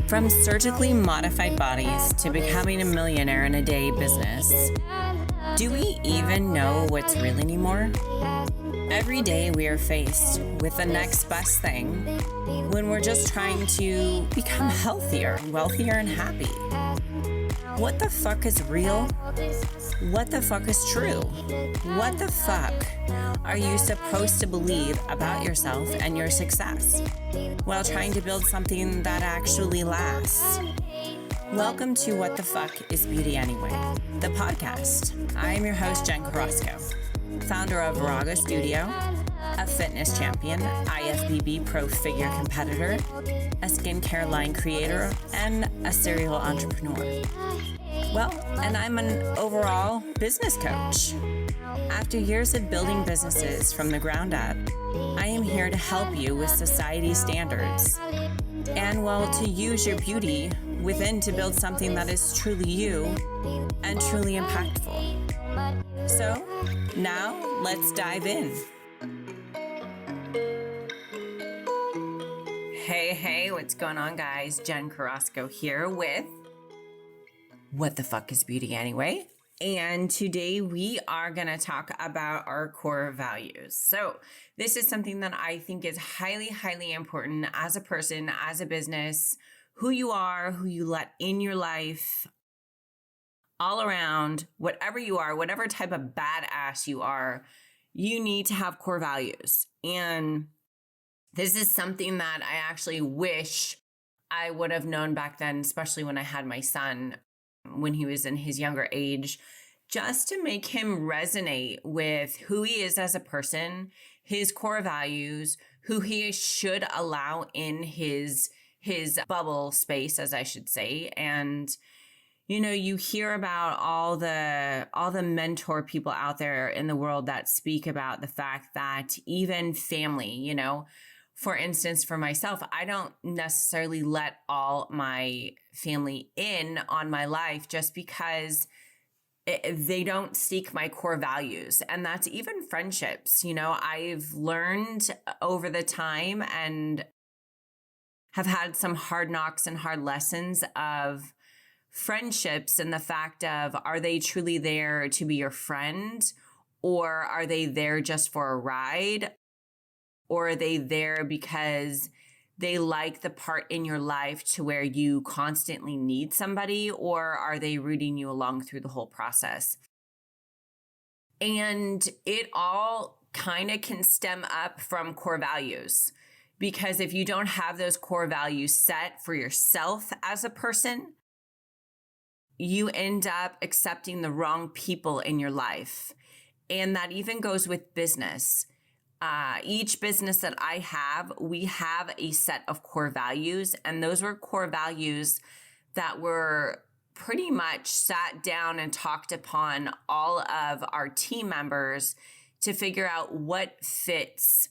From surgically modified bodies to becoming a millionaire in a day business, do we even know what's real anymore? Every day we are faced with the next best thing when we're just trying to become healthier, wealthier, and happy. What the fuck is real? What the fuck is true? What the fuck are you supposed to believe about yourself and your success while trying to build something that actually lasts? Welcome to What the Fuck is Beauty Anyway, the podcast. I am your host, Jen Carrasco, founder of Raga Studio, a fitness champion, IFBB pro figure competitor, a skincare line creator, and a serial entrepreneur. Well, and I'm an overall business coach. After years of building businesses from the ground up, I am here to help you with society's standards and, well, to use your beauty within to build something that is truly you and truly impactful. So now let's dive in. Hey, what's going on, guys? Jen Carrasco here with What the Fuck is Beauty Anyway? And today we are going to talk about our core values. So this is something that I think is highly, highly important as a person, as a business, who you are, who you let in your life, all around, whatever you are, whatever type of badass you are, you need to have core values. And this is something that I actually wish I would have known back then, especially when I had my son, when he was in his younger age, just to make him resonate with who he is as a person, his core values, who he should allow in his bubble space, as I should say. And you know, you hear about all the mentor people out there in the world that speak about the fact that even family, you know, for instance, for myself, I don't necessarily let all my family in on my life just because they don't seek my core values. And that's even friendships. You know, I've learned over the time and have had some hard knocks and hard lessons of friendships and the fact of, are they truly there to be your friend, or are they there just for a ride? Or are they there because they like the part in your life to where you constantly need somebody, or are they rooting you along through the whole process? And it all kind of can stem up from core values, because if you don't have those core values set for yourself as a person, you end up accepting the wrong people in your life. And that even goes with business. Each business that I have, we have a set of core values, and those were core values that were pretty much sat down and talked upon all of our team members to figure out what fits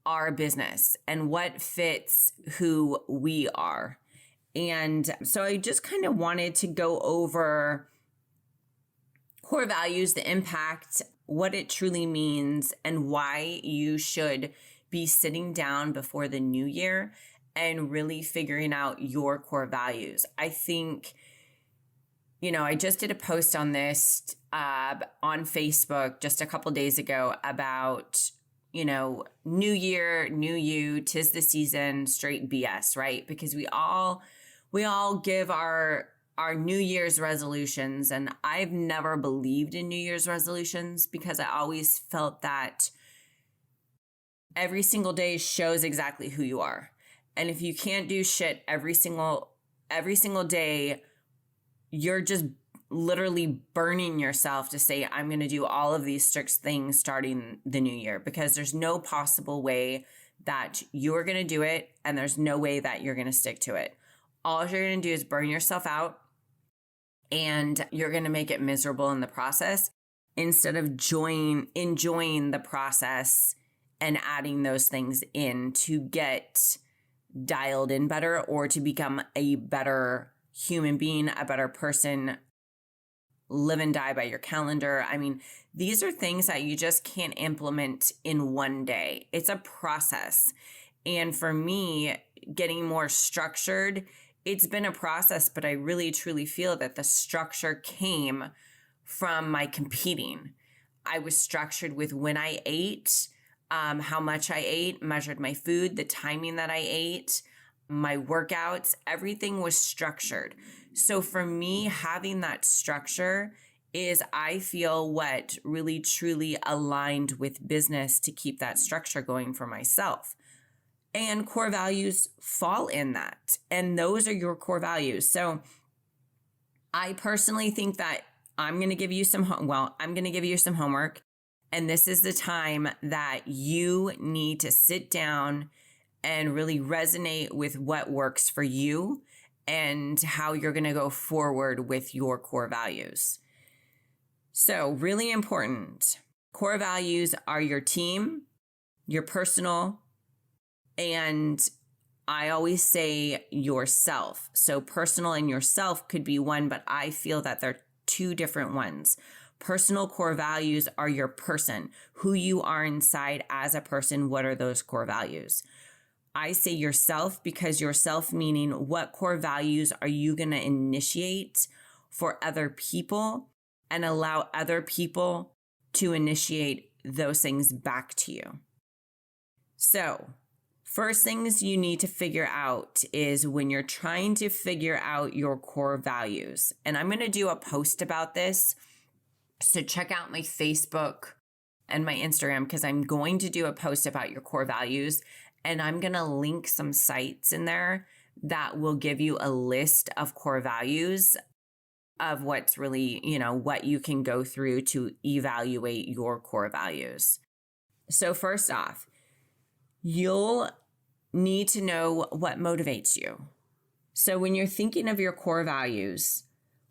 our business and what fits who we are. And so I just kind of wanted to go over core values, the impact, what it truly means, and why you should be sitting down before the new year and really figuring out your core values. I think, you know, I just did a post on this on Facebook just a couple days ago about, you know, new year, new you, 'tis the season, straight BS, right? Because we all give our New Year's resolutions. And I've never believed in New Year's resolutions because I always felt that every single day shows exactly who you are. And if you can't do shit every single day, you're just literally burning yourself to say, I'm going to do all of these strict things starting the new year, because there's no possible way that you're going to do it. And there's no way that you're going to stick to it. All you're going to do is burn yourself out, and you're going to make it miserable in the process instead of enjoying the process and adding those things in to get dialed in better, or to become a better human being, a better person, live and die by your calendar. I mean, these are things that you just can't implement in one day. It's a process. And for me, getting more structured, it's been a process, but I really truly feel that the structure came from my competing. I was structured with when I ate, how much I ate, measured my food, the timing that I ate, my workouts, everything was structured. So for me, having that structure is, I feel, what really truly aligned with business to keep that structure going for myself. And core values fall in that. And those are your core values. So I personally think that I'm going to give you some homework. And this is the time that you need to sit down and really resonate with what works for you and how you're going to go forward with your core values. So really important. Core values are your team, your personal, and I always say yourself. So personal and yourself could be one, but I feel that they're two different ones. Personal core values are your person, who you are inside as a person. What are those core values? I say yourself because yourself meaning what core values are you going to initiate for other people and allow other people to initiate those things back to you. So first things you need to figure out is when you're trying to figure out your core values, and I'm going to do a post about this. So check out my Facebook and my Instagram because I'm going to do a post about your core values, and I'm going to link some sites in there that will give you a list of core values of what's really, what you can go through to evaluate your core values. So first off, you'll need to know what motivates you. So when you're thinking of your core values,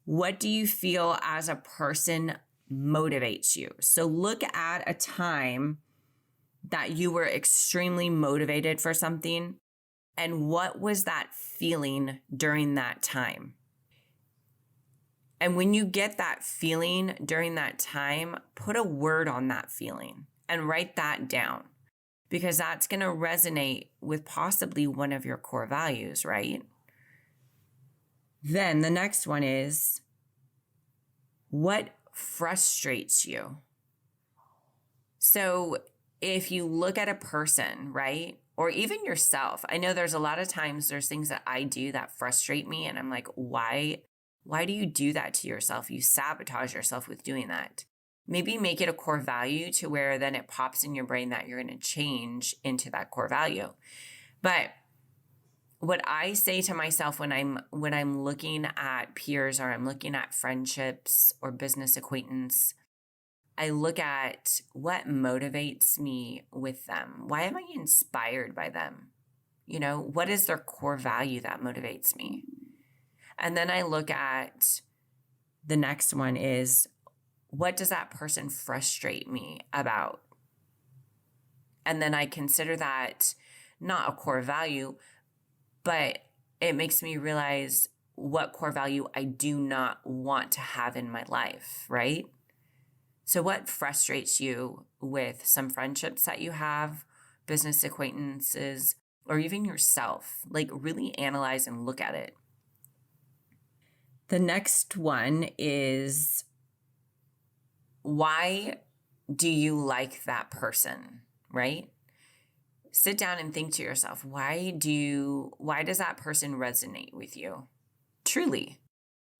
what do you feel as a person motivates you? So look at a time that you were extremely motivated for something, and what was that feeling during that time? And when you get that feeling during that time, put a word on that feeling and write that down, because that's going to resonate with possibly one of your core values, right? Then the next one is, what frustrates you? So if you look at a person, right, or even yourself, I know there's a lot of times there's things that I do that frustrate me, and I'm like, why do you do that to yourself? You sabotage yourself with doing that. Maybe make it a core value to where then it pops in your brain that you're going to change into that core value. But what I say to myself when I'm looking at peers, or I'm looking at friendships or business acquaintance, I look at what motivates me with them. Why am I inspired by them? What is their core value that motivates me? And then I look at the next one is, what does that person frustrate me about? And then I consider that not a core value, but it makes me realize what core value I do not want to have in my life, right? So what frustrates you with some friendships that you have, business acquaintances, or even yourself? Like, really analyze and look at it. The next one is, why do you like that person, right? Sit down and think to yourself, why does that person resonate with you? Truly.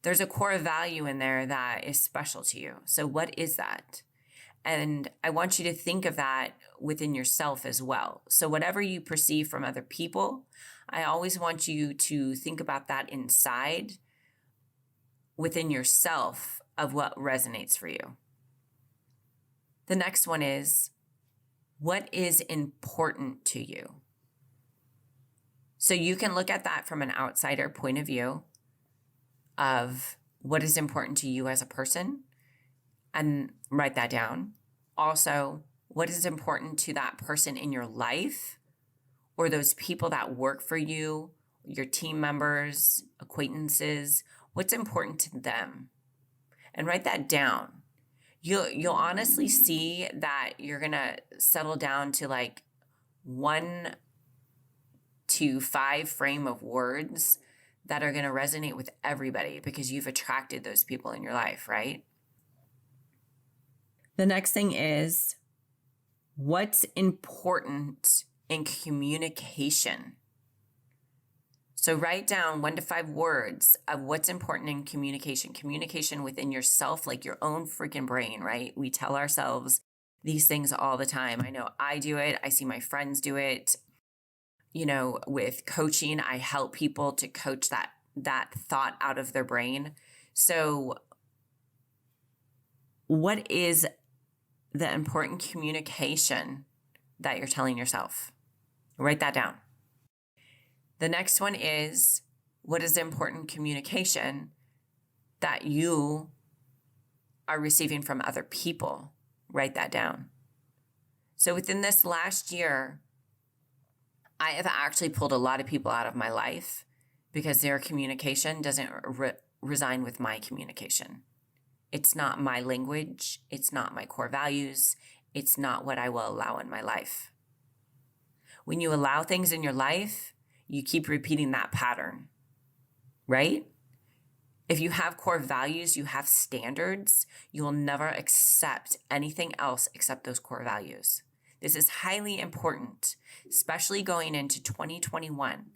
There's a core value in there that is special to you. So what is that? And I want you to think of that within yourself as well. So whatever you perceive from other people, I always want you to think about that inside within yourself of what resonates for you. The next one is, what is important to you? So you can look at that from an outsider point of view of what is important to you as a person and write that down. Also, what is important to that person in your life, or those people that work for you, your team members, acquaintances, what's important to them? And write that down. You'll honestly see that you're going to settle down to like one to 5 frame of words that are going to resonate with everybody because you've attracted those people in your life, right? The next thing is, what's important in communication? So write down 1 to 5 words of what's important in communication. Communication within yourself, like your own freaking brain, right? We tell ourselves these things all the time. I know I do it. I see my friends do it. You know, with coaching, I help people to coach that thought out of their brain. So what is the important communication that you're telling yourself? Write that down. The next one is, what is the important communication that you are receiving from other people? Write that down. So within this last year, I have actually pulled a lot of people out of my life because their communication doesn't resign with my communication. It's not my language. It's not my core values. It's not what I will allow in my life. When you allow things in your life, you keep repeating that pattern, right? If you have core values, you have standards, you will never accept anything else except those core values. This is highly important, especially going into 2021.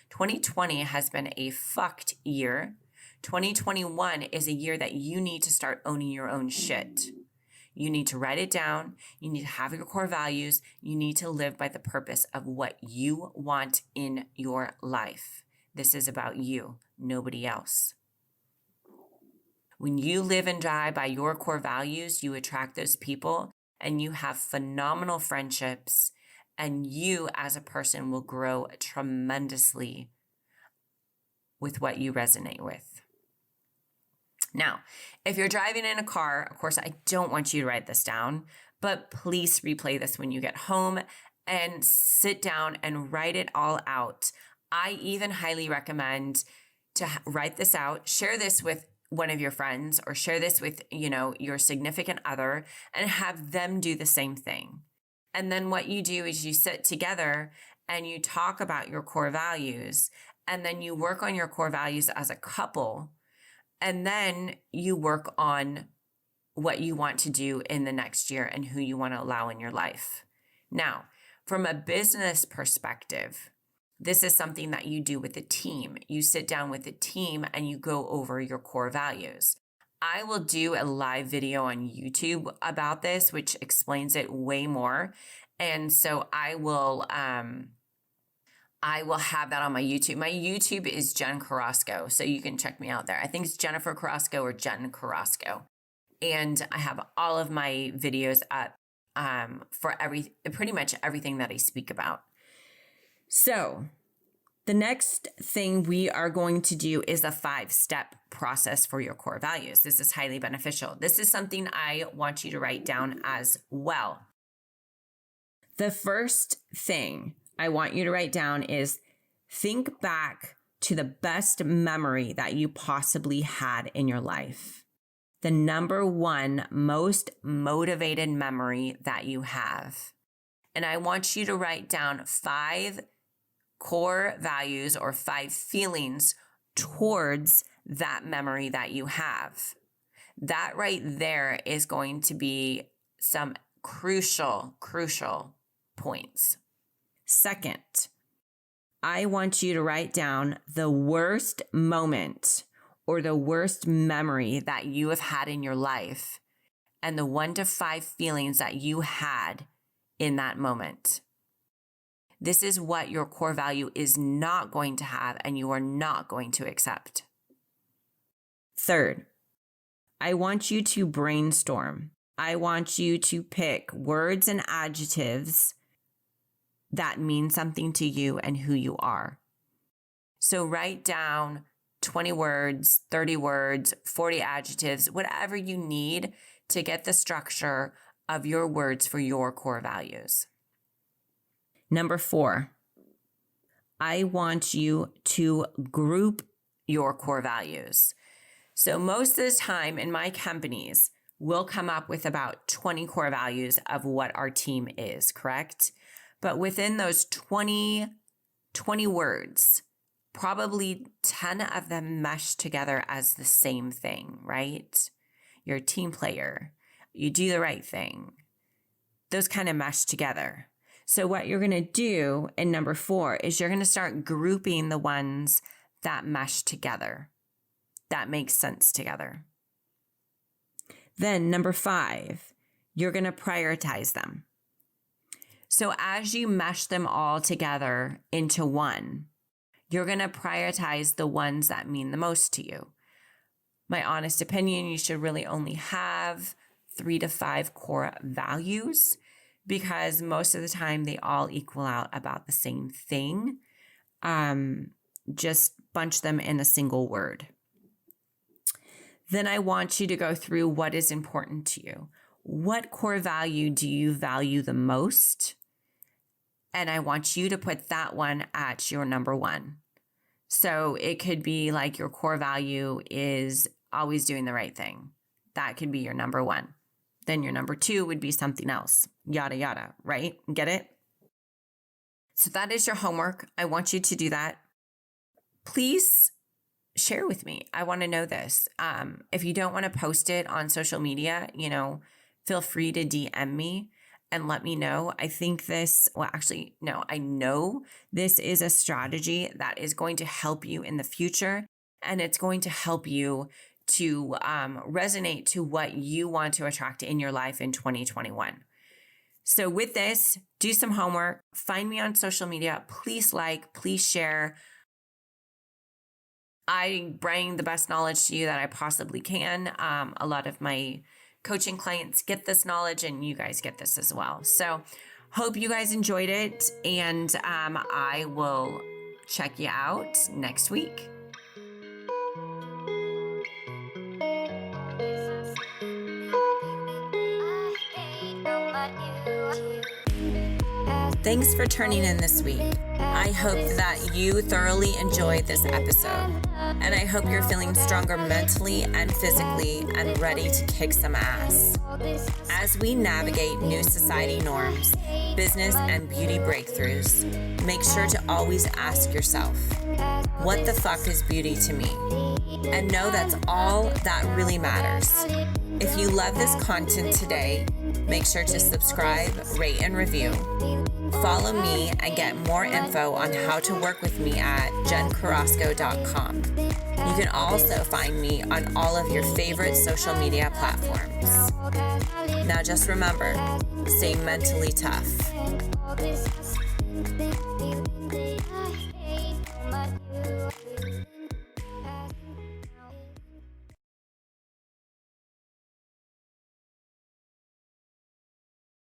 2020 has been a fucked year. 2021 is a year that you need to start owning your own shit. You need to write it down. You need to have your core values. You need to live by the purpose of what you want in your life. This is about you, nobody else. When you live and die by your core values, you attract those people and you have phenomenal friendships, and you as a person will grow tremendously with what you resonate with. Now, if you're driving in a car, of course, I don't want you to write this down, but please replay this when you get home and sit down and write it all out. I even highly recommend to write this out, share this with one of your friends, or share this with, your significant other, and have them do the same thing. And then what you do is you sit together and you talk about your core values, and then you work on your core values as a couple. And then you work on what you want to do in the next year and who you want to allow in your life. Now, from a business perspective, this is something that you do with a team. You sit down with a team and you go over your core values. I will do a live video on YouTube about this, which explains it way more. And so I will have that on my YouTube. My YouTube is Jen Carrasco, so you can check me out there. I think it's Jennifer Carrasco or Jen Carrasco. And I have all of my videos up for pretty much everything that I speak about. So the next thing we are going to do is a 5-step process for your core values. This is highly beneficial. This is something I want you to write down as well. The first thing I want you to write down is, think back to the best memory that you possibly had in your life. The number one most motivated memory that you have. And I want you to write down 5 core values or 5 feelings towards that memory that you have. That right there is going to be some crucial points. Second, I want you to write down the worst moment or the worst memory that you have had in your life and the 1 to 5 feelings that you had in that moment. This is what your core value is not going to have and you are not going to accept. Third, I want you to brainstorm. I want you to pick words and adjectives that mean something to you and who you are. So write down 20 words, 30 words, 40 adjectives, whatever you need to get the structure of your words for your core values. Number 4, I want you to group your core values. So most of the time in my companies, we'll come up with about 20 core values of what our team is, correct? But within those 20 20 words, probably 10 of them mesh together as the same thing, right? You're a team player. You do the right thing. Those kind of mesh together. So what you're going to do in number 4 is you're going to start grouping the ones that mesh together, that make sense together. Then number 5, you're going to prioritize them. So as you mesh them all together into one, you're going to prioritize the ones that mean the most to you. My honest opinion, you should really only have 3 to 5 core values, because most of the time they all equal out about the same thing. Just bunch them in a single word. Then I want you to go through what is important to you. What core value do you value the most? And I want you to put that one at your number 1. So it could be like your core value is always doing the right thing. That could be your number 1. Then your number 2 would be something else, yada, yada, right? Get it? So that is your homework. I want you to do that. Please share with me. I want to know this. If you don't want to post it on social media, feel free to DM me and let me know. I think I know this is a strategy that is going to help you in the future, and it's going to help you to resonate to what you want to attract in your life in 2021. So with this, do some homework, find me on social media, please please share. I bring the best knowledge to you that I possibly can. A lot of my coaching clients get this knowledge, and you guys get this as well. So hope you guys enjoyed it, and I will check you out next week. Thanks for tuning in this week. I hope that you thoroughly enjoyed this episode, and I hope you're feeling stronger mentally and physically and ready to kick some ass. As we navigate new society norms, business and beauty breakthroughs, make sure to always ask yourself, what the fuck is beauty to me? And know that's all that really matters. If you love this content today, make sure to subscribe, rate, and review. Follow me and get more info on how to work with me at jencarrasco.com. You can also find me on all of your favorite social media platforms. Now just remember, stay mentally tough.